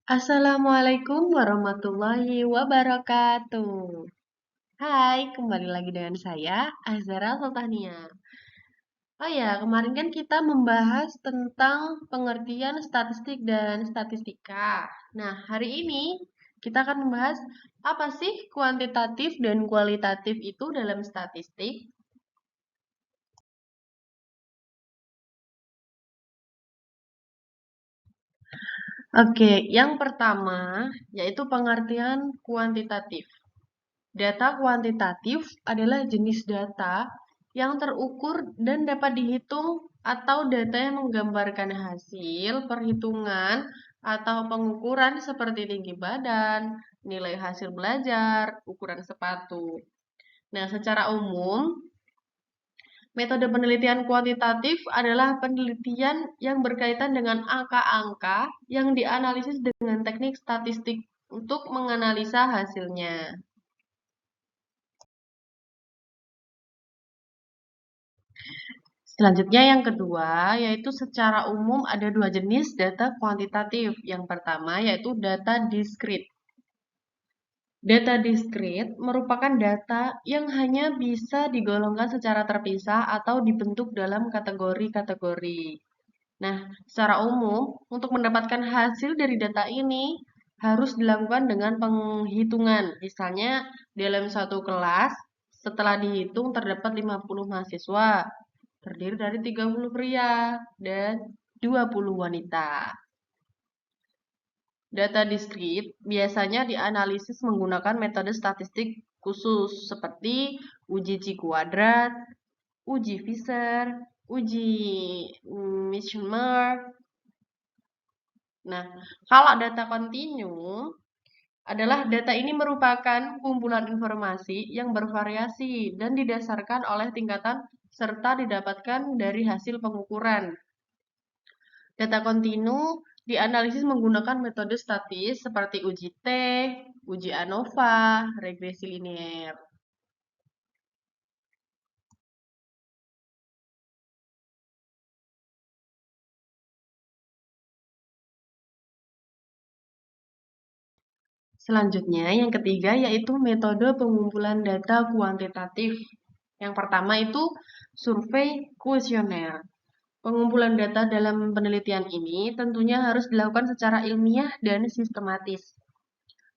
Assalamualaikum warahmatullahi wabarakatuh. Hai, kembali lagi dengan saya, Azhara Sultania. Oh ya, kemarin kan kita membahas tentang pengertian statistik dan statistika. Nah, hari ini kita akan membahas apa sih kuantitatif dan kualitatif itu dalam statistik. Oke, yang pertama yaitu pengertian kuantitatif. Data kuantitatif adalah jenis data yang terukur dan dapat dihitung atau data yang menggambarkan hasil perhitungan atau pengukuran seperti tinggi badan, nilai hasil belajar, ukuran sepatu. Nah, secara umum, metode penelitian kuantitatif adalah penelitian yang berkaitan dengan angka-angka yang dianalisis dengan teknik statistik untuk menganalisa hasilnya. Selanjutnya yang kedua, yaitu secara umum ada dua jenis data kuantitatif. Yang pertama yaitu data diskrit. Data diskrit merupakan data yang hanya bisa digolongkan secara terpisah atau dibentuk dalam kategori-kategori. Nah, secara umum, untuk mendapatkan hasil dari data ini harus dilakukan dengan penghitungan. Misalnya, dalam satu kelas, setelah dihitung terdapat 50 mahasiswa, terdiri dari 30 pria dan 20 wanita. Data diskrit biasanya dianalisis menggunakan metode statistik khusus seperti uji Chi-kuadrat, uji Fisher, uji Mischmer. Nah, kalau data kontinu adalah data ini merupakan kumpulan informasi yang bervariasi dan didasarkan oleh tingkatan serta didapatkan dari hasil pengukuran. Data kontinu dianalisis menggunakan metode statis seperti uji T, uji ANOVA, regresi linier. Selanjutnya, yang ketiga yaitu metode pengumpulan data kuantitatif. Yang pertama itu survei kuesioner. Pengumpulan data dalam penelitian ini tentunya harus dilakukan secara ilmiah dan sistematis.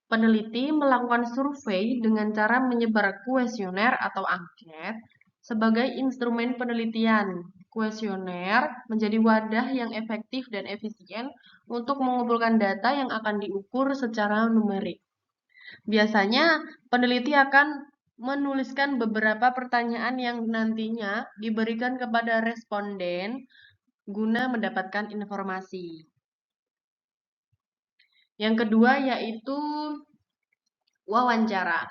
Peneliti melakukan survei dengan cara menyebar kuesioner atau angket sebagai instrumen penelitian. Kuesioner menjadi wadah yang efektif dan efisien untuk mengumpulkan data yang akan diukur secara numerik. Biasanya, peneliti akan menuliskan beberapa pertanyaan yang nantinya diberikan kepada responden guna mendapatkan informasi. Yang kedua yaitu wawancara.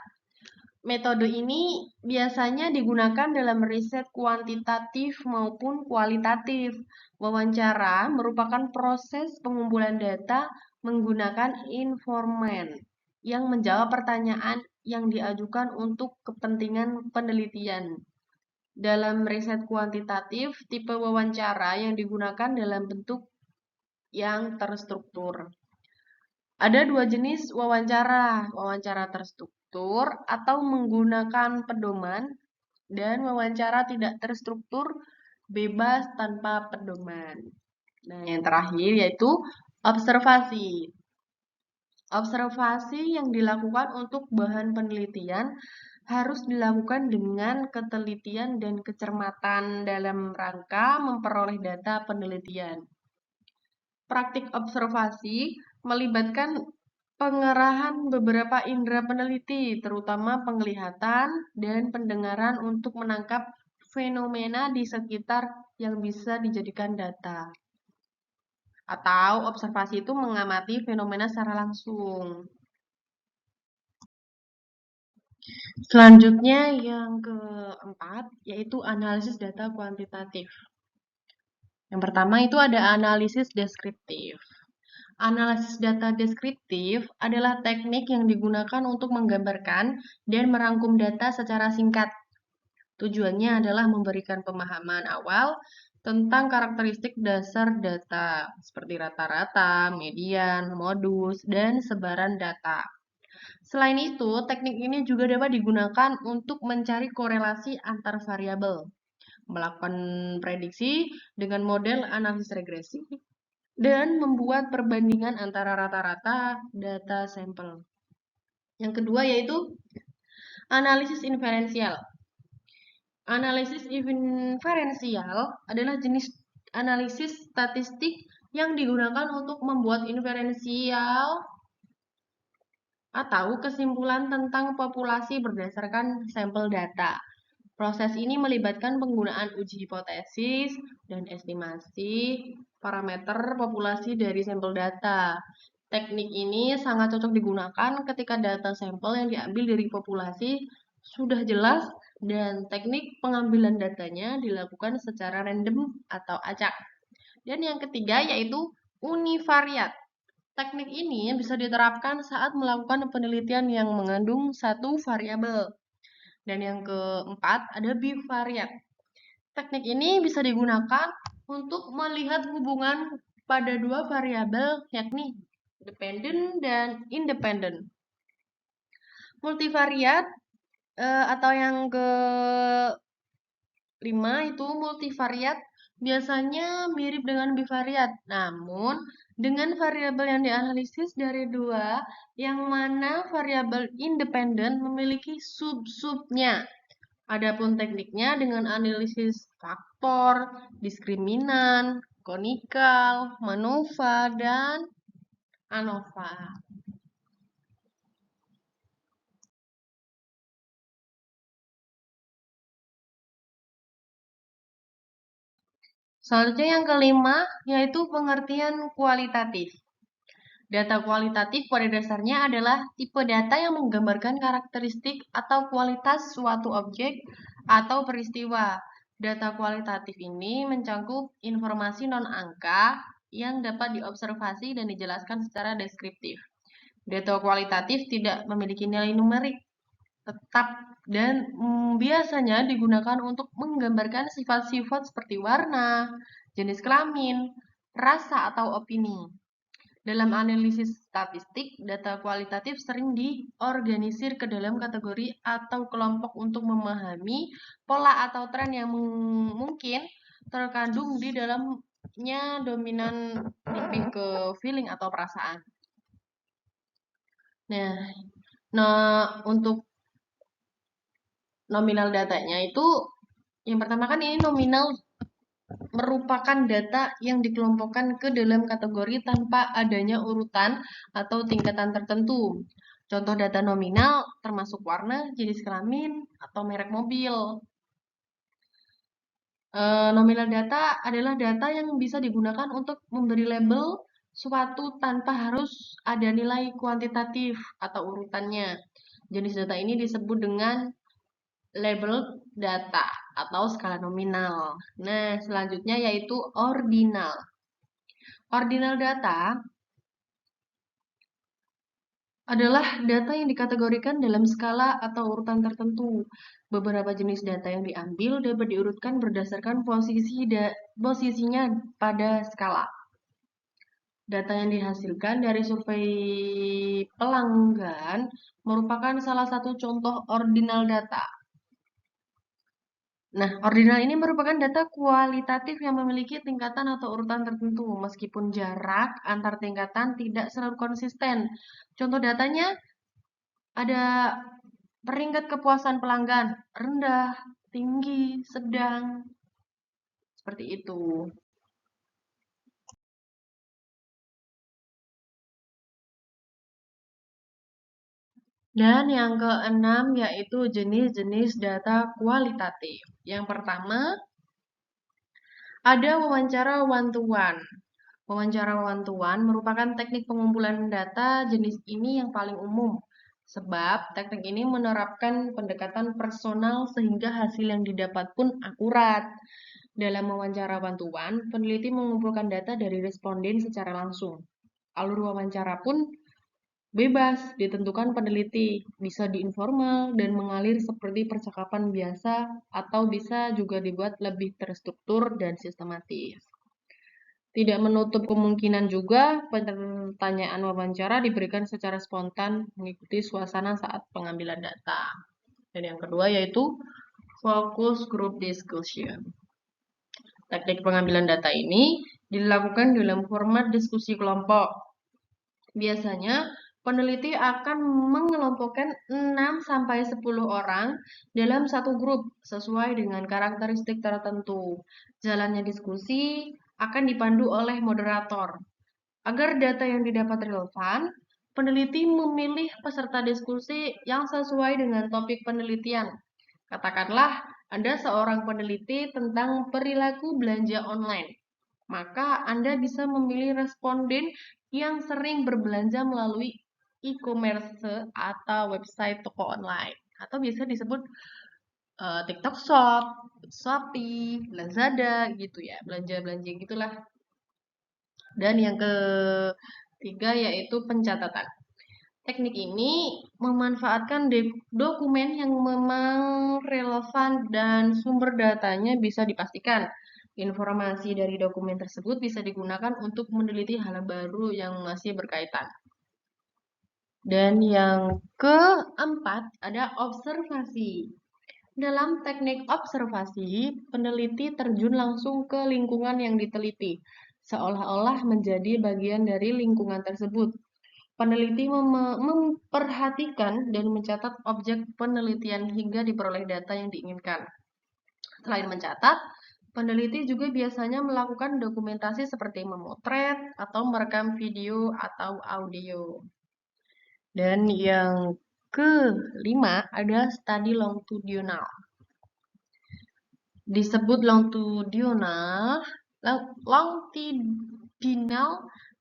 Metode ini biasanya digunakan dalam riset kuantitatif maupun kualitatif. Wawancara merupakan proses pengumpulan data menggunakan informan yang menjawab pertanyaan yang diajukan untuk kepentingan penelitian. Dalam riset kuantitatif, tipe wawancara yang digunakan dalam bentuk yang terstruktur. Ada dua jenis wawancara, wawancara terstruktur atau menggunakan pedoman dan wawancara tidak terstruktur bebas tanpa pedoman. Nah, yang terakhir yaitu observasi. Observasi yang dilakukan untuk bahan penelitian harus dilakukan dengan ketelitian dan kecermatan dalam rangka memperoleh data penelitian. Praktik observasi melibatkan pengerahan beberapa indera peneliti, terutama penglihatan dan pendengaran untuk menangkap fenomena di sekitar yang bisa dijadikan data. Atau observasi itu mengamati fenomena secara langsung. Selanjutnya yang keempat, yaitu analisis data kuantitatif. Yang pertama itu ada analisis deskriptif. Analisis data deskriptif adalah teknik yang digunakan untuk menggambarkan dan merangkum data secara singkat. Tujuannya adalah memberikan pemahaman awal tentang karakteristik dasar data, seperti rata-rata, median, modus, dan sebaran data. Selain itu, teknik ini juga dapat digunakan untuk mencari korelasi antar variabel, melakukan prediksi dengan model analisis regresi, dan membuat perbandingan antara rata-rata data sampel. Yang kedua yaitu analisis inferensial. Analisis inferensial adalah jenis analisis statistik yang digunakan untuk membuat inferensial atau kesimpulan tentang populasi berdasarkan sampel data. Proses ini melibatkan penggunaan uji hipotesis dan estimasi parameter populasi dari sampel data. Teknik ini sangat cocok digunakan ketika data sampel yang diambil dari populasi sudah jelas dan teknik pengambilan datanya dilakukan secara random atau acak. Dan yang ketiga yaitu univariat. Teknik ini bisa diterapkan saat melakukan penelitian yang mengandung satu variabel. Dan yang keempat ada bivariat. Teknik ini bisa digunakan untuk melihat hubungan pada dua variabel yakni dependent dan independent. Multivariat atau yang kelima itu multivariat biasanya mirip dengan bivariat, namun dengan variabel yang dianalisis dari dua, yang mana variabel independen memiliki sub-subnya. Adapun tekniknya dengan analisis faktor, diskriminan, konikal, MANOVA, dan ANOVA. Selanjutnya yang kelima, yaitu pengertian kualitatif. Data kualitatif pada dasarnya adalah tipe data yang menggambarkan karakteristik atau kualitas suatu objek atau peristiwa. Data kualitatif ini mencakup informasi non-angka yang dapat diobservasi dan dijelaskan secara deskriptif. Data kualitatif tidak memiliki nilai numerik tetap dan biasanya digunakan untuk menggambarkan sifat-sifat seperti warna, jenis kelamin, rasa, atau opini. Dalam analisis statistik, data kualitatif sering diorganisir ke dalam kategori atau kelompok untuk memahami pola atau tren yang mungkin terkandung di dalamnya, dominan lebih ke feeling atau perasaan. Nah, untuk nominal datanya itu yang pertama kan ini nominal merupakan data yang dikelompokkan ke dalam kategori tanpa adanya urutan atau tingkatan tertentu. Contoh data nominal termasuk warna, jenis kelamin, atau merek mobil. Nominal data adalah data yang bisa digunakan untuk memberi label suatu tanpa harus ada nilai kuantitatif atau urutannya. Jenis data ini disebut dengan label data atau skala nominal. Nah, selanjutnya yaitu ordinal. Ordinal data adalah data yang dikategorikan dalam skala atau urutan tertentu. Beberapa jenis data yang diambil dapat diurutkan berdasarkan posisinya pada skala. Data yang dihasilkan dari survei pelanggan merupakan salah satu contoh ordinal data. Nah, ordinal ini merupakan data kualitatif yang memiliki tingkatan atau urutan tertentu, meskipun jarak antar tingkatan tidak selalu konsisten. Contoh datanya ada peringkat kepuasan pelanggan, rendah, tinggi, sedang, seperti itu. Dan yang keenam yaitu jenis-jenis data kualitatif. Yang pertama, ada wawancara one-to-one. Wawancara one-to-one merupakan teknik pengumpulan data jenis ini yang paling umum, sebab teknik ini menerapkan pendekatan personal sehingga hasil yang didapat pun akurat. Dalam wawancara one-to-one, peneliti mengumpulkan data dari responden secara langsung. Alur wawancara pun Bebas ditentukan peneliti, bisa di informal dan mengalir seperti percakapan biasa atau bisa juga dibuat lebih terstruktur dan sistematis. Tidak menutup kemungkinan juga pertanyaan wawancara diberikan secara spontan mengikuti suasana saat pengambilan data. Dan yang kedua yaitu focus group discussion. Teknik pengambilan data ini dilakukan dalam format diskusi kelompok. Biasanya peneliti akan mengelompokkan 6-10 orang dalam satu grup sesuai dengan karakteristik tertentu. Jalannya diskusi akan dipandu oleh moderator. Agar data yang didapat relevan, peneliti memilih peserta diskusi yang sesuai dengan topik penelitian. Katakanlah, Anda seorang peneliti tentang perilaku belanja online. Maka Anda bisa memilih responden yang sering berbelanja melalui e-commerce atau website toko online. Atau bisa disebut TikTok Shop, Shopee, Lazada gitu ya. Belanja-belanja gitulah. Dan yang ketiga yaitu pencatatan. Teknik ini memanfaatkan dokumen yang memang relevan dan sumber datanya bisa dipastikan. Informasi dari dokumen tersebut bisa digunakan untuk meneliti hal baru yang masih berkaitan. Dan yang keempat ada observasi. Dalam teknik observasi, peneliti terjun langsung ke lingkungan yang diteliti, seolah-olah menjadi bagian dari lingkungan tersebut. Peneliti memperhatikan dan mencatat objek penelitian hingga diperoleh data yang diinginkan. Selain mencatat, peneliti juga biasanya melakukan dokumentasi seperti memotret atau merekam video atau audio. Dan yang kelima ada studi longitudinal. Disebut longitudinal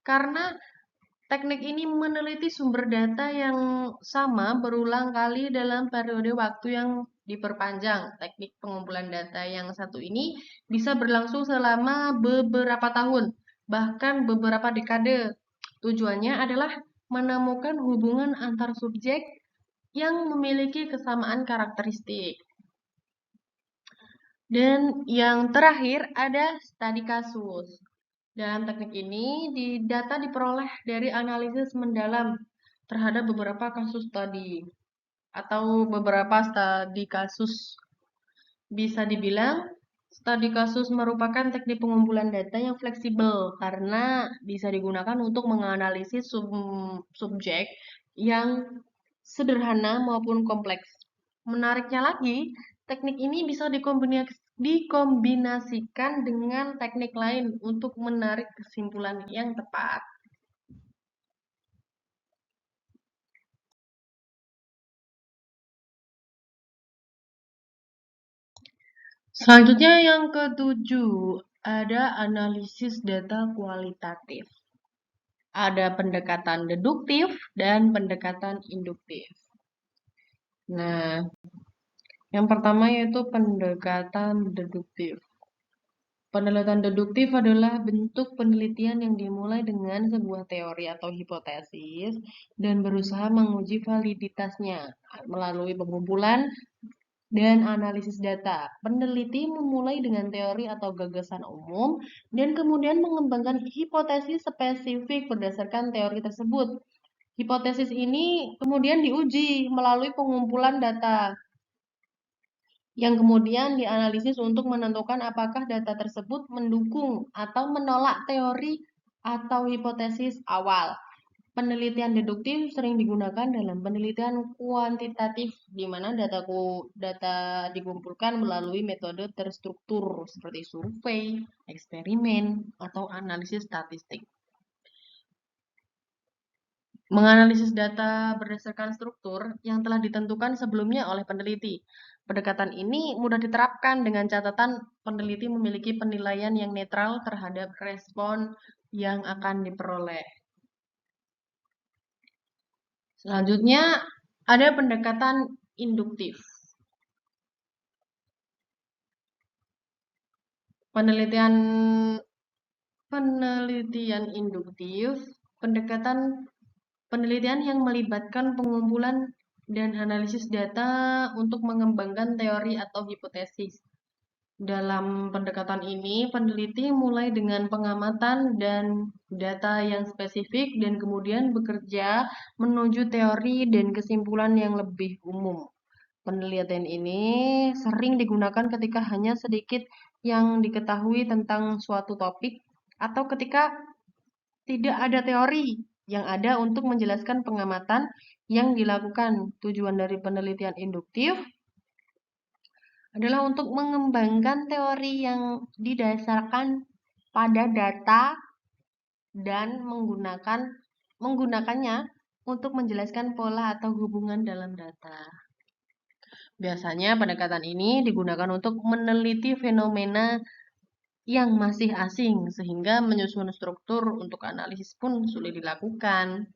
karena teknik ini meneliti sumber data yang sama berulang kali dalam periode waktu yang diperpanjang. Teknik pengumpulan data yang satu ini bisa berlangsung selama beberapa tahun, bahkan beberapa dekade. Tujuannya adalah menemukan hubungan antar subjek yang memiliki kesamaan karakteristik. Dan yang terakhir ada studi kasus. Dalam teknik ini, data diperoleh dari analisis mendalam terhadap beberapa kasus studi atau beberapa studi kasus. Bisa dibilang, studi kasus merupakan teknik pengumpulan data yang fleksibel karena bisa digunakan untuk menganalisis subjek yang sederhana maupun kompleks. Menariknya lagi, teknik ini bisa dikombinasikan dengan teknik lain untuk menarik kesimpulan yang tepat. Selanjutnya yang ketujuh, ada analisis data kualitatif. Ada pendekatan deduktif dan pendekatan induktif. Nah, yang pertama yaitu pendekatan deduktif. Penelitian deduktif adalah bentuk penelitian yang dimulai dengan sebuah teori atau hipotesis dan berusaha menguji validitasnya melalui pengumpulan dan analisis data. Peneliti memulai dengan teori atau gagasan umum dan kemudian mengembangkan hipotesis spesifik berdasarkan teori tersebut. Hipotesis ini kemudian diuji melalui pengumpulan data yang kemudian dianalisis untuk menentukan apakah data tersebut mendukung atau menolak teori atau hipotesis awal. Penelitian deduktif sering digunakan dalam penelitian kuantitatif, di mana data dikumpulkan melalui metode terstruktur seperti survei, eksperimen, atau analisis statistik. Menganalisis data berdasarkan struktur yang telah ditentukan sebelumnya oleh peneliti. Pendekatan ini mudah diterapkan dengan catatan peneliti memiliki penilaian yang netral terhadap respon yang akan diperoleh. Selanjutnya, ada pendekatan induktif. Penelitian induktif, penelitian yang melibatkan pengumpulan dan analisis data untuk mengembangkan teori atau hipotesis. Dalam pendekatan ini, peneliti mulai dengan pengamatan dan data yang spesifik dan kemudian bekerja menuju teori dan kesimpulan yang lebih umum. Penelitian ini sering digunakan ketika hanya sedikit yang diketahui tentang suatu topik atau ketika tidak ada teori yang ada untuk menjelaskan pengamatan yang dilakukan. Tujuan dari penelitian induktif adalah untuk mengembangkan teori yang didasarkan pada data dan menggunakannya untuk menjelaskan pola atau hubungan dalam data. Biasanya pendekatan ini digunakan untuk meneliti fenomena yang masih asing, sehingga menyusun struktur untuk analisis pun sulit dilakukan.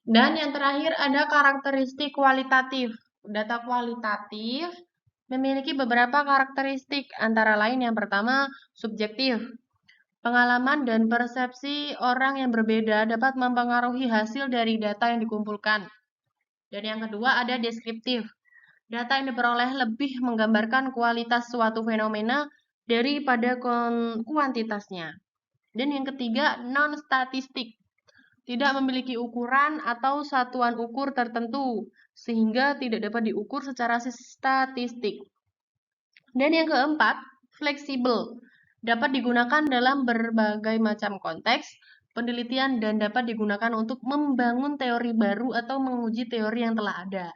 Dan yang terakhir ada karakteristik kualitatif. Data kualitatif memiliki beberapa karakteristik, antara lain yang pertama subjektif. Pengalaman dan persepsi orang yang berbeda dapat mempengaruhi hasil dari data yang dikumpulkan. Dan yang kedua ada deskriptif. Data yang diperoleh lebih menggambarkan kualitas suatu fenomena daripada kuantitasnya. Dan yang ketiga non-statistik. Tidak memiliki ukuran atau satuan ukur tertentu, sehingga tidak dapat diukur secara statistik. Dan yang keempat, fleksibel. Dapat digunakan dalam berbagai macam konteks penelitian dan dapat digunakan untuk membangun teori baru atau menguji teori yang telah ada.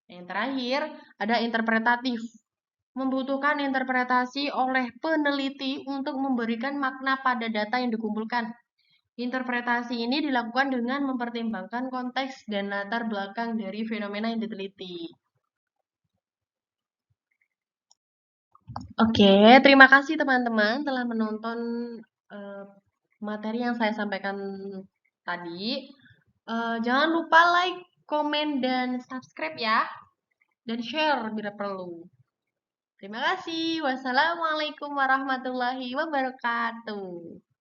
Yang terakhir, ada interpretatif. Membutuhkan interpretasi oleh peneliti untuk memberikan makna pada data yang dikumpulkan. Interpretasi ini dilakukan dengan mempertimbangkan konteks dan latar belakang dari fenomena yang diteliti. Oke, terima kasih teman-teman telah menonton materi yang saya sampaikan tadi. Jangan lupa like, komen, dan subscribe ya. Dan share bila perlu. Terima kasih. Wassalamualaikum warahmatullahi wabarakatuh.